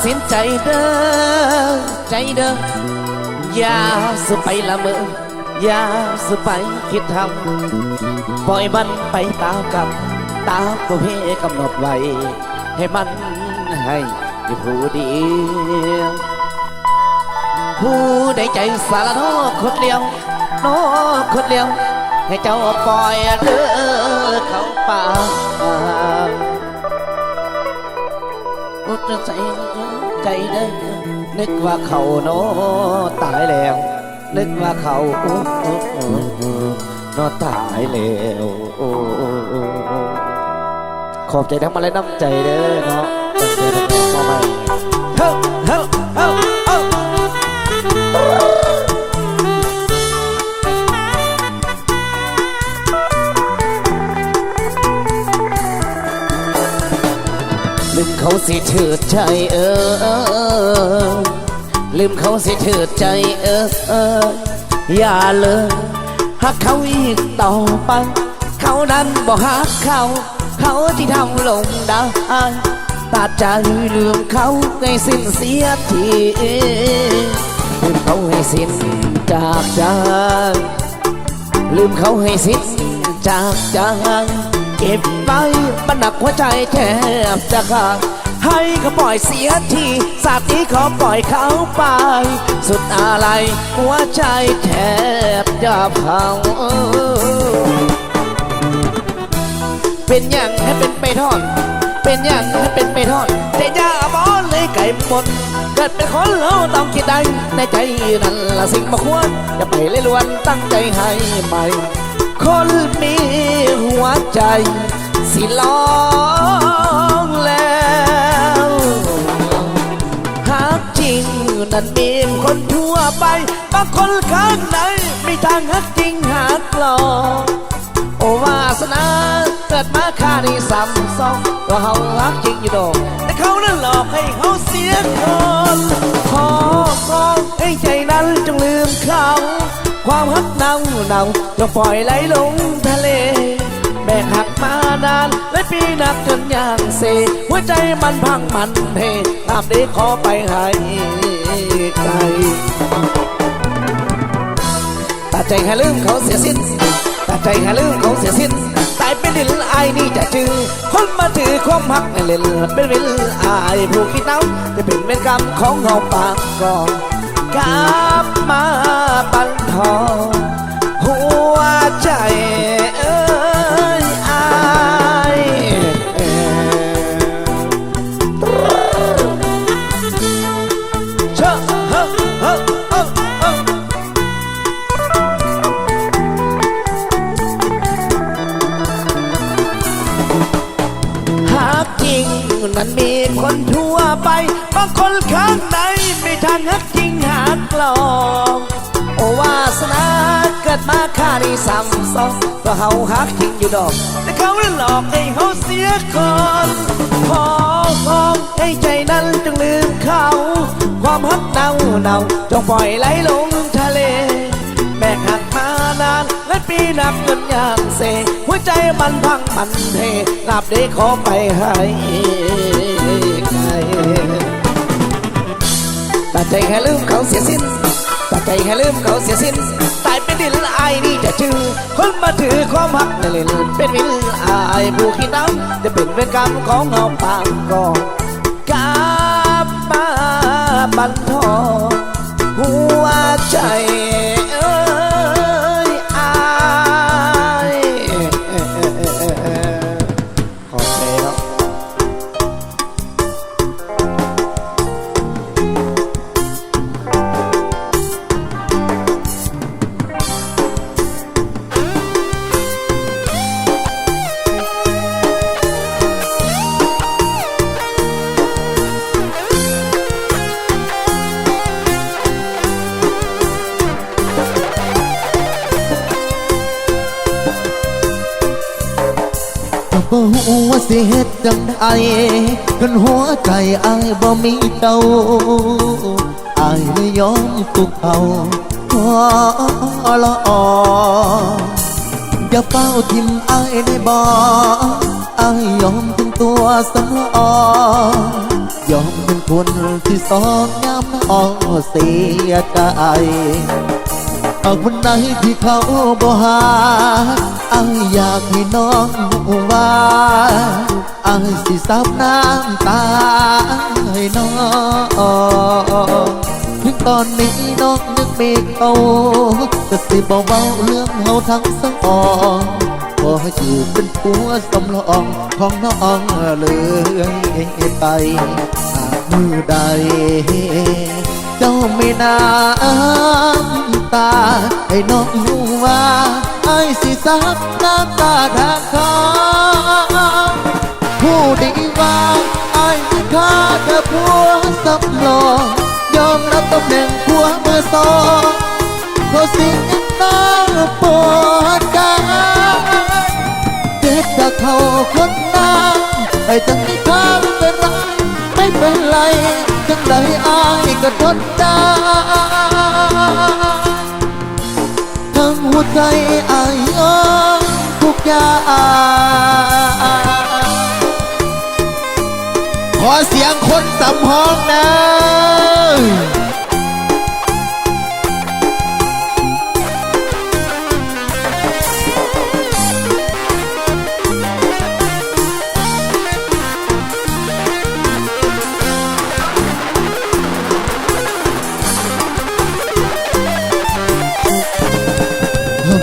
สินใจเด้อใจเด้ออย่าสุไปละเมออย่าสุไปคิดทำปล่อยมันไปตามกับตามตัวเพกำหนดไว้ให้มันให้อยู่ผู้เดียวผู้ใดใจสารโนคนเดียวโนคนเดียวให้เจ้าปล่อยเด้อเขาป่าใจใจเด้อนึกว่าเขาโนตายแล้วนึกว่าเขาโนตายแล้วขอบใจทั้งมาและน้ำใจเด้อเนาะตั้งใจทำงานมาใหม่เฮ้เฮ้เฮ้เฮ้ลืมเขาสิเถิดใจลืมเขาสิเถิดใจอย่าเลยหักเขาอีกต่อไปเขานั้นบ่หักเขาที่ทำลงได้ตัดใจลืมเขาให้สิ้นเสียทีลืมเขาให้สิ้นจากใจลืมเขาให้สิ้นจากใจเก็บไว้มันหนักหัวใจแทบจะขาดให้เขาปล่อยเสียทีสาดนี้ขอปล่อยเขาไปสุดอะไรหัวใจแทบจะพังเป็นอย่างให้เป็นไปทอดเป็นอย่างให้เป็นไปทอดแต่ยาบอลเลยไก่หมดเกิดเป็นคนเราต้องคิดได้ในใจนั่นละสิ่งมาควรอย่าไปเลยล้วนตั้งใจให้ใหม่คนมีหัวใจสิลองแล้วหากจริงนั่นมีคนทั่วไปบางคนข้างในไม่ทางหักจริงหักหลอกโอวาสนาเกิดมาค่านี้ซ้ำซ้อนว่าเขารักจริงอยู่ดอกแต่เขานั้นหลอกให้เขาเสียคนขอร้องให้ใจนั้นจงลืมเขาความหักเน่าจงปล่อยไหลลงทะเลแบกหักมานานและปีนักจนอย่างเซหัวใจมันพังมันเทตามได้ขอไปให้ไกลตัดใจให้ลืมเขาเสียสิ้นตัดใจให้ลืมเขาเสียสิ้นตายเป็นดินอายนี่จะจือคนมาถือความหักในเล่นเป็นวิลอายผู้คิดเน่าจะเป็นเวรกรรมของเราปากก่อนกลับมาบันทอนหัวใจอายเชอะเฮ้เฮ้หากจริงมันมีคนทั่วไปบางคนข้างในไม่ทันหักจริงหักหลอกโอวาสนาเกิดมาค่านี้ซ้ำซ้อนก็เขาหักจริงอยู่ดอกแต่เขาหลอกให้เขาเสียคนขอร้องให้ใจนั้นจงลืมเขาความหักเน่าจงปล่อยไหลลงทะเลแบกหักมานานและปีนับจนอย่างเซหัวใจมันพังมันเทลาบได้ขอไปให้ไกลตัดใจแค่ลืมเขาเสียสิ้นตัดใจแค่ลืมเขาเสียสิ้นตายเป็นดินอายนี่จะจือคนมาถือความหักในเล่นเป็นวิลอายผู้ขี้น้ำจะเป็นเวรกรรมของเงาปางก่อนกลับมาบันทอนหัวใจอายขอบใจครับบ่ฮู้ว่าสิเฮ็ดจังใดจนหัวใจอายบ่มีเจ้าอายเลยยอมตุกเอาขอละออย่าเฝ้าทิมอายได้บ่อายยอมถึงตัวสำรอง ยอมเป็นคนที่สองย้ำน้องเสียใจหากวันไหนที่เขาบ่หาอ้ายอยากให้น้องรู้ว่าอ้ายสิซับน้ำตาให้น้องถึงตอนนี้น้องนึกไม่เขาก็สิบ่เว้าเรื่องเฮาทั้งสองขอให้อยู่เป็นผัวสำรองของน้องเลยไปหากมือใดเจ้าไม่น้ำตาให้น้องรู้ว่าไอ้สิซับน้ำตาทางเขาผู้ดีว่าไอ้ที่ข้าแค่ผัวสำรองยอมรับตำแหน่งผัวมือสองเพราะสิ่งที่น่าปวดใจเจ็บจากเขาคนนั้นไอ้จังที่ข้าเป็นไรไม่เป็นไรจังใดอายก็ทนได้ทั้งหัวใจอายยอมทุกอย่างขอเสียงคนสำห้องนะ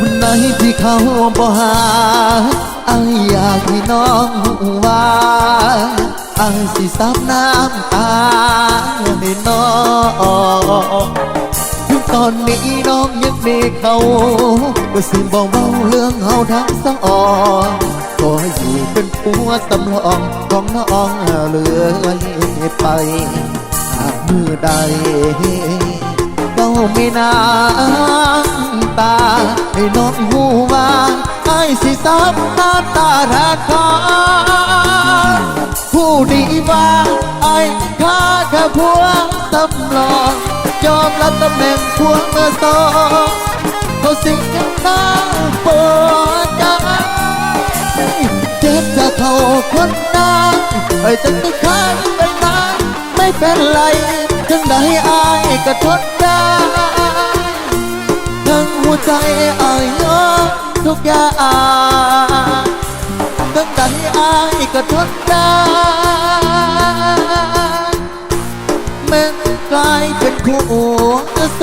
วันไหนที่เขาบ่หาอ้ายอยากให้น้องรู้ว่าอ้ายสิซับน้ำตาให้น้องถึงตอนนี้น้องยังมีเขาก็สิบอกเว้าเรื่องเฮาทั้งสองขอให้อยู่เป็นผัวสำรองของน้องเลยไปหากมือใดเจ้าไม่น้ำตาให้น้องหูว่าไอ้สิซับน้ำตาราคาผู้ดีว่าไอ้ข้าแค่ผัวสำรองยอมรับตำแหน่งผัวเมื่อสองเขาสิ่งที่น่าปวดใจเจ็บจากเขาคนนั้นไอ้จังที่ข้าไปนานไม่เป็นไรจังใดอายก็ทนได้ทั้งหัวใจอายยอมทุกอย่างจังใดอายก็ทนได้แม้กลายเป็นคู่ส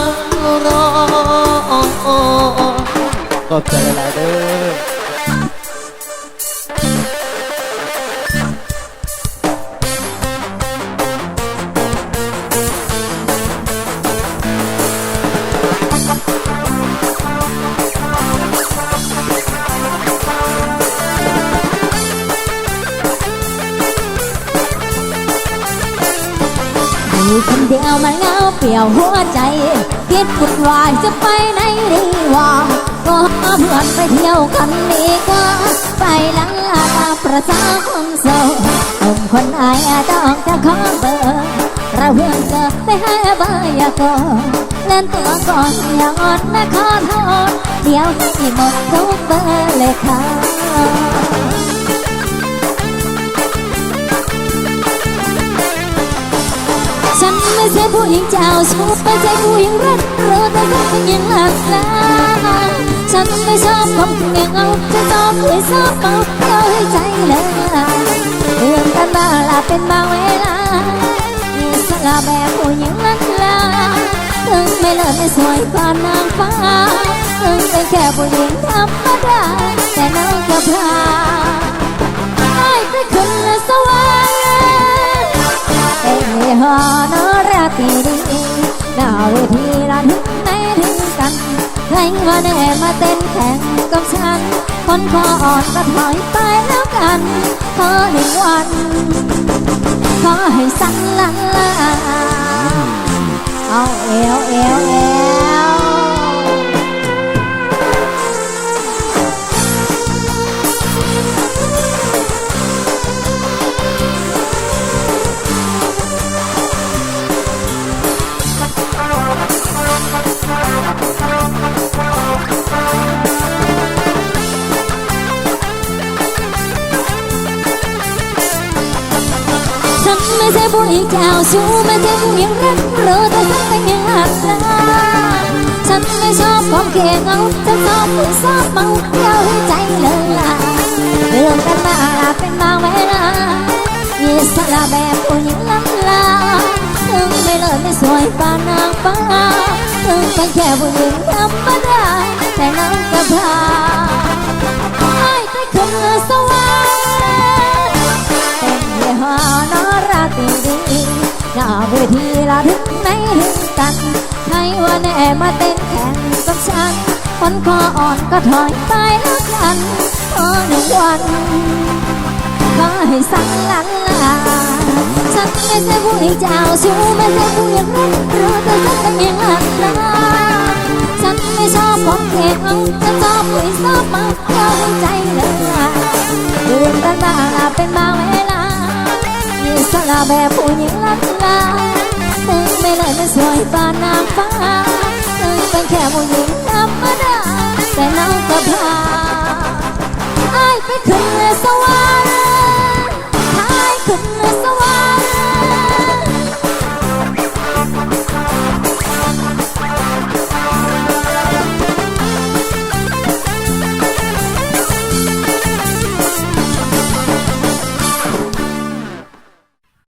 ำรองก็ใจละเด้ออยู่คนเดียวมันเหงาเปลี่ยวหัวใจคิดวุ่นวายจะไปไหนดีวะก็หาเพื่อนไปเที่ยวกันดีกว่าไปลังลาตาประสาคนโสดหนุ่มคนไหนต้องจะขอเบอร์เราเพื่อนเจอไปให้เบอร์อย่าโกเล่นตัวก่อนอย่าอ่อนนะขอโทษเดี๋ยวให้หมดทุกเบอร์เลยค่ะฉันไม่ใช่ผู้หญิงเจ้าชู้ไม่ใช่ผู้หญิงรักรู้แต่ฉันเป็นหญิงหลักลาฉันไม่ชอบคนเงียงเอาจะชอบผู้ชอบเมาเอาให้ใจเลยเรื่องกันมาละเป็นบางเวลามีสละแบบผู้หญิงลักลาถึงไม่เลิศไม่สวยกว่านางฟ้าถึงเป็นแค่ผู้หญิงธรรมดาแต่น้องก็พาให้ไปขึ้นและสวรรค์เอ้ยฮอนอราตรีดีหน้าเวทีร้านถึงไหนถึงกันใครมาแน่มาเต้นแข่งกับฉันคนคออ่อนก็ถอยไปแล้วกันขอหนึ่งวันขอให้สั่นละลาเอาเอวเอวเอว ฉันไม่ใช่ หญิงเจ้าชู้ไม่ใช่ผู้หญิงรักรู้แต่ฉันเป็นยังหักลาฉันไม่ชอบความเก่งเอาฉันชอบผู้ชอบเมาเที่ยวให้ใจเลยล่ะเรื่องกันมาเป็นบางเวลาอิสระแบบผู้หญิงล้ำลาถึงไม่เลิศไม่สวยปานนางฟ้าถึงเป็นแค่ผู้หญิงธรรมดาแต่น้องก็พาให้ไปขึ้นสวรรค์เป็นยี่ห้อนอราตรีหน้าเวทีละถึงไหนถึงกันใครว่าแน่มาเต้นแข่งกับฉันคนคออ่อนก็ถอยไปแล้วกันพอหนึ่งวันขอให้สั่งลันลาฉันไม่ใช่ผู้หญิงเจ้าชู้ไม่ใช่ผู้หญิงรักรู้แต่ฉันเป็นหญิงลันลาฉันไม่ชอบของเก่งเอาฉันชอบผู้หญิงชอบเมาเที่ยวให้ใจเลยเรื่องกันบ้างเป็นบางเวลาอิสระแบบผู้หญิงลันลาถึงไม่เลยไม่สวยปานนางฟ้าถึงเป็นแค่ผู้หญิงธรรมดาแต่น้องก็พ